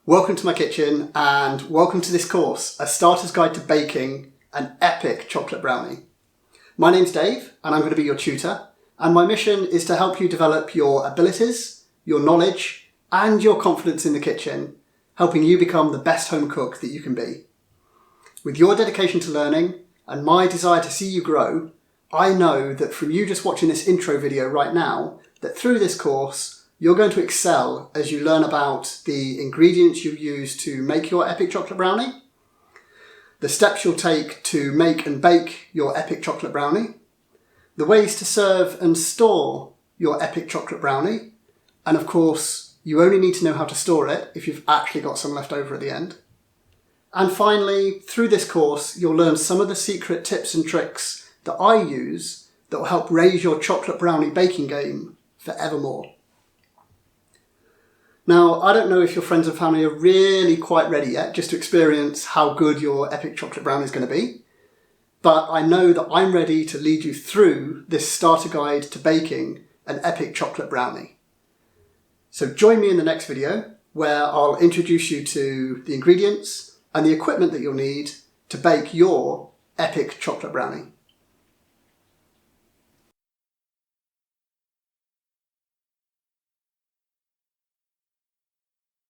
Welcome to my kitchen and welcome to this course, a starter's guide to baking an epic chocolate brownie. My name's Dave and I'm going to be your tutor, and my mission is to help you develop your abilities, your knowledge and your confidence in the kitchen, helping you become the best home cook that you can be. With your dedication to learning and my desire to see you grow, I know that from you just watching this intro video right now, that through this course you're going to excel as you learn about the ingredients you use to make your epic chocolate brownie, the steps you'll take to make and bake your epic chocolate brownie, the ways to serve and store your epic chocolate brownie, and of course, you only need to know how to store it if you've actually got some left over at the end. And finally, through this course, you'll learn some of the secret tips and tricks that I use that will help raise your chocolate brownie baking game forevermore. Now, I don't know if your friends and family are really quite ready yet just to experience how good your epic chocolate brownie is going to be, but I know that I'm ready to lead you through this starter guide to baking an epic chocolate brownie. So join me in the next video where I'll introduce you to the ingredients and the equipment that you'll need to bake your epic chocolate brownie.